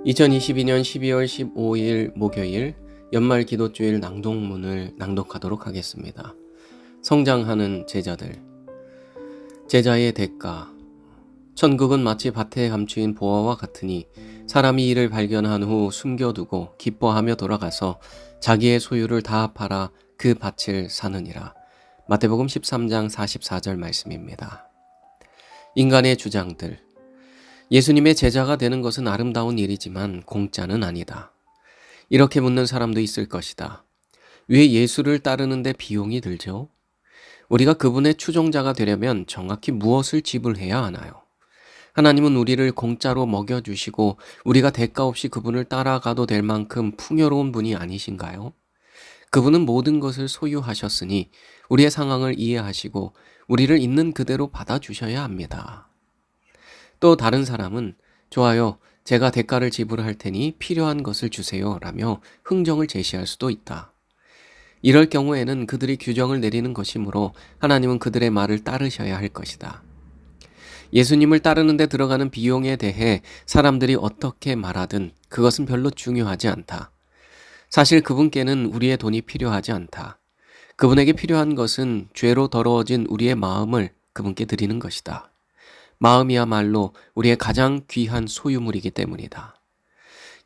2022년 12월 15일 목요일 연말 기도주일 낭독문을 낭독하도록 하겠습니다. 성장하는 제자들. 제자의 대가. 천국은 마치 밭에 감추인 보화와 같으니 사람이 이를 발견한 후 숨겨두고 기뻐하며 돌아가서 자기의 소유를 다 팔아 그 밭을 사느니라. 마태복음 13장 44절 말씀입니다. 인간의 주장들. 예수님의 제자가 되는 것은 아름다운 일이지만 공짜는 아니다. 이렇게 묻는 사람도 있을 것이다. 왜 예수를 따르는데 비용이 들죠? 우리가 그분의 추종자가 되려면 정확히 무엇을 지불해야 하나요? 하나님은 우리를 공짜로 먹여주시고 우리가 대가 없이 그분을 따라가도 될 만큼 풍요로운 분이 아니신가요? 그분은 모든 것을 소유하셨으니 우리의 상황을 이해하시고 우리를 있는 그대로 받아주셔야 합니다. 또 다른 사람은 좋아요, 제가 대가를 지불할 테니 필요한 것을 주세요 라며 흥정을 제시할 수도 있다. 이럴 경우에는 그들이 규정을 내리는 것이므로 하나님은 그들의 말을 따르셔야 할 것이다. 예수님을 따르는 데 들어가는 비용에 대해 사람들이 어떻게 말하든 그것은 별로 중요하지 않다. 사실 그분께는 우리의 돈이 필요하지 않다. 그분에게 필요한 것은 죄로 더러워진 우리의 마음을 그분께 드리는 것이다. 마음이야말로 우리의 가장 귀한 소유물이기 때문이다.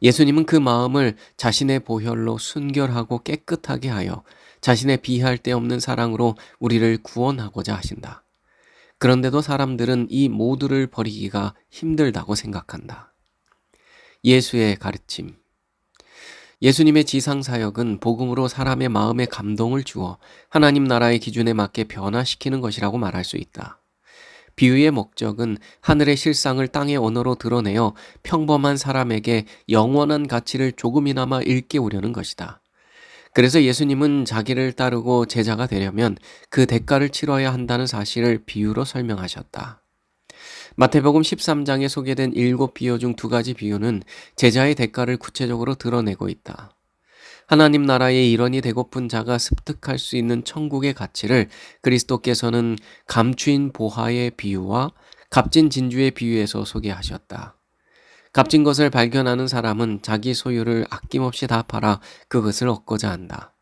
예수님은 그 마음을 자신의 보혈로 순결하고 깨끗하게 하여 자신의 비할 데 없는 사랑으로 우리를 구원하고자 하신다. 그런데도 사람들은 이 모두를 버리기가 힘들다고 생각한다. 예수의 가르침. 예수님의 지상사역은 복음으로 사람의 마음에 감동을 주어 하나님 나라의 기준에 맞게 변화시키는 것이라고 말할 수 있다. 비유의 목적은 하늘의 실상을 땅의 언어로 드러내어 평범한 사람에게 영원한 가치를 조금이나마 일깨우려는 것이다. 그래서 예수님은 자기를 따르고 제자가 되려면 그 대가를 치러야 한다는 사실을 비유로 설명하셨다. 마태복음 13장에 소개된 7비유 중 2가지 비유는 제자의 대가를 구체적으로 드러내고 있다. 하나님 나라의 일원이 되고픈 자가 습득할 수 있는 천국의 가치를 그리스도께서는 감추인 보화의 비유와 값진 진주의 비유에서 소개하셨다. 값진 것을 발견하는 사람은 자기 소유를 아낌없이 다 팔아 그것을 얻고자 한다.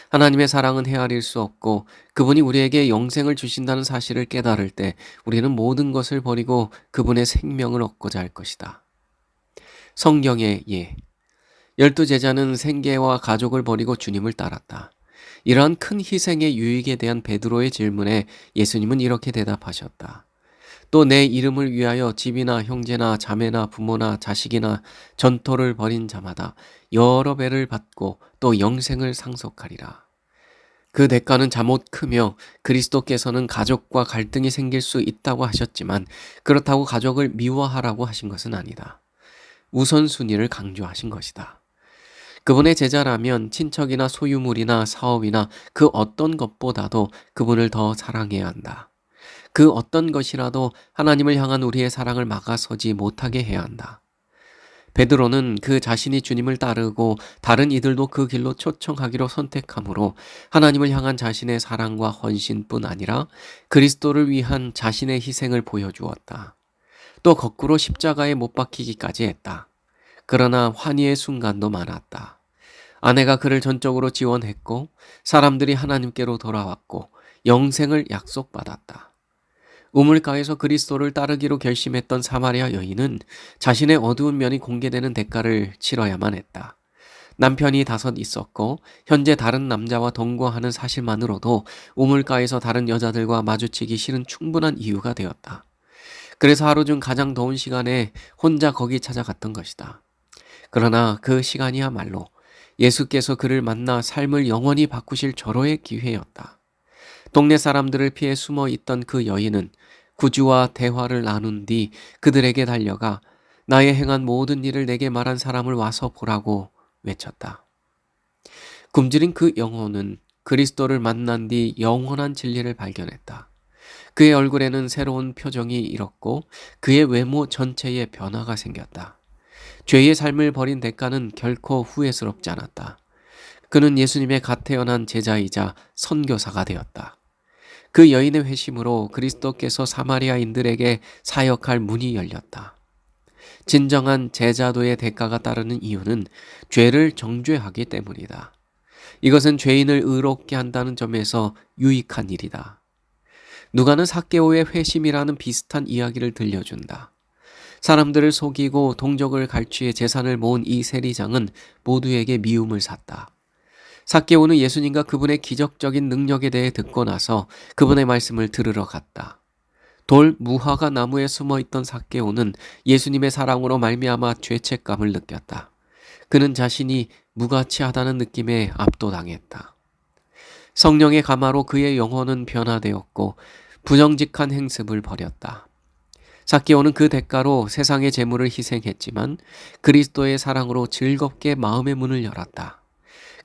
하나님의 사랑은 헤아릴 수 없고 그분이 우리에게 영생을 주신다는 사실을 깨달을 때 우리는 모든 것을 버리고 그분의 생명을 얻고자 할 것이다. 성경의 예. 12제자는 생계와 가족을 버리고 주님을 따랐다. 이러한 큰 희생의 유익에 대한 베드로의 질문에 예수님은 이렇게 대답하셨다. 또 내 이름을 위하여 집이나 형제나 자매나 부모나 자식이나 전토를 벌인 자마다 여러 배를 받고 또 영생을 상속하리라. 그 대가는 잠옷 크며 그리스도께서는 가족과 갈등이 생길 수 있다고 하셨지만 그렇다고 가족을 미워하라고 하신 것은 아니다. 우선순위를 강조하신 것이다. 그분의 제자라면 친척이나 소유물이나 사업이나 그 어떤 것보다도 그분을 더 사랑해야 한다. 그 어떤 것이라도 하나님을 향한 우리의 사랑을 막아서지 못하게 해야 한다. 베드로는 그 자신이 주님을 따르고 다른 이들도 그 길로 초청하기로 선택함으로 하나님을 향한 자신의 사랑과 헌신뿐 아니라 그리스도를 위한 자신의 희생을 보여주었다. 또 거꾸로 십자가에 못 박히기까지 했다. 그러나 환희의 순간도 많았다. 아내가 그를 전적으로 지원했고 사람들이 하나님께로 돌아왔고 영생을 약속받았다. 우물가에서 그리스도를 따르기로 결심했던 사마리아 여인은 자신의 어두운 면이 공개되는 대가를 치러야만 했다. 남편이 5 있었고 현재 다른 남자와 동거하는 사실만으로도 우물가에서 다른 여자들과 마주치기 싫은 충분한 이유가 되었다. 그래서 하루 중 가장 더운 시간에 혼자 거기 찾아갔던 것이다. 그러나 그 시간이야말로 예수께서 그를 만나 삶을 영원히 바꾸실 절호의 기회였다. 동네 사람들을 피해 숨어 있던 그 여인은 구주와 대화를 나눈 뒤 그들에게 달려가 나의 행한 모든 일을 내게 말한 사람을 와서 보라고 외쳤다. 굶주린 그 영혼은 그리스도를 만난 뒤 영원한 진리를 발견했다. 그의 얼굴에는 새로운 표정이 일었고 그의 외모 전체에 변화가 생겼다. 죄의 삶을 버린 대가는 결코 후회스럽지 않았다. 그는 예수님의 갓 태어난 제자이자 선교사가 되었다. 그 여인의 회심으로 그리스도께서 사마리아인들에게 사역할 문이 열렸다. 진정한 제자도의 대가가 따르는 이유는 죄를 정죄하기 때문이다. 이것은 죄인을 의롭게 한다는 점에서 유익한 일이다. 누가는 삭개오의 회심이라는 비슷한 이야기를 들려준다. 사람들을 속이고 동족을 갈취해 재산을 모은 이 세리장은 모두에게 미움을 샀다. 삭개오는 예수님과 그분의 기적적인 능력에 대해 듣고 나서 그분의 말씀을 들으러 갔다. 돌 무화과 나무에 숨어있던 삭개오는 예수님의 사랑으로 말미암아 죄책감을 느꼈다. 그는 자신이 무가치하다는 느낌에 압도당했다. 성령의 감화로 그의 영혼은 변화되었고 부정직한 행습을 버렸다. 삭개오는 그 대가로 세상의 재물을 희생했지만 그리스도의 사랑으로 즐겁게 마음의 문을 열었다.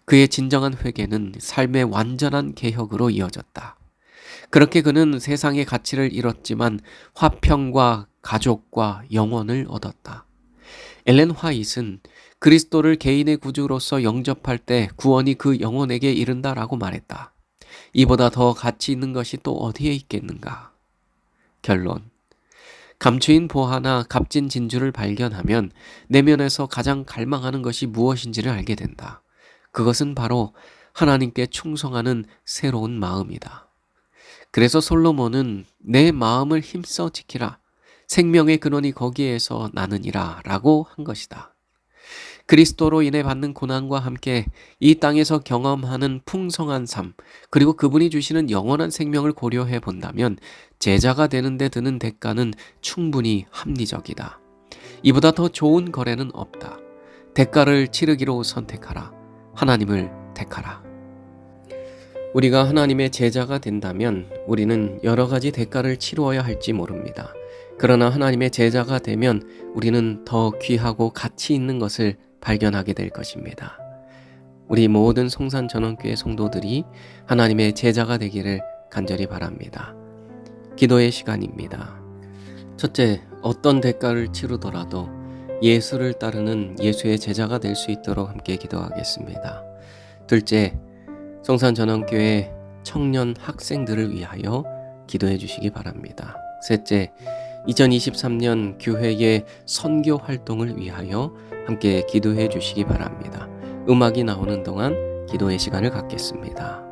그의 진정한 회개는 삶의 완전한 개혁으로 이어졌다. 그렇게 그는 세상의 가치를 잃었지만 화평과 가족과 영혼을 얻었다. 엘렌 화이트는 그리스도를 개인의 구주로서 영접할 때 구원이 그 영혼에게 이른다라고 말했다. 이보다 더 가치 있는 것이 또 어디에 있겠는가? 결론. 감추인 보화나 값진 진주를 발견하면 내면에서 가장 갈망하는 것이 무엇인지를 알게 된다. 그것은 바로 하나님께 충성하는 새로운 마음이다. 그래서 솔로몬은 내 마음을 힘써 지키라. 생명의 근원이 거기에서 나느니라 라고 한 것이다. 그리스도로 인해 받는 고난과 함께 이 땅에서 경험하는 풍성한 삶, 그리고 그분이 주시는 영원한 생명을 고려해 본다면 제자가 되는 데 드는 대가는 충분히 합리적이다. 이보다 더 좋은 거래는 없다. 대가를 치르기로 선택하라. 하나님을 택하라. 우리가 하나님의 제자가 된다면 우리는 여러 가지 대가를 치루어야 할지 모릅니다. 그러나 하나님의 제자가 되면 우리는 더 귀하고 가치 있는 것을 발견하게 될 것입니다. 우리 모든 성산전원교회 성도들이 하나님의 제자가 되기를 간절히 바랍니다. 기도의 시간입니다. 첫째, 어떤 대가를 치르더라도 예수를 따르는 예수의 제자가 될 수 있도록 함께 기도하겠습니다. 둘째, 성산전원교회 청년 학생들을 위하여 기도해 주시기 바랍니다. 셋째, 2023년 교회의 선교 활동을 위하여 함께 기도해 주시기 바랍니다. 음악이 나오는 동안 기도의 시간을 갖겠습니다.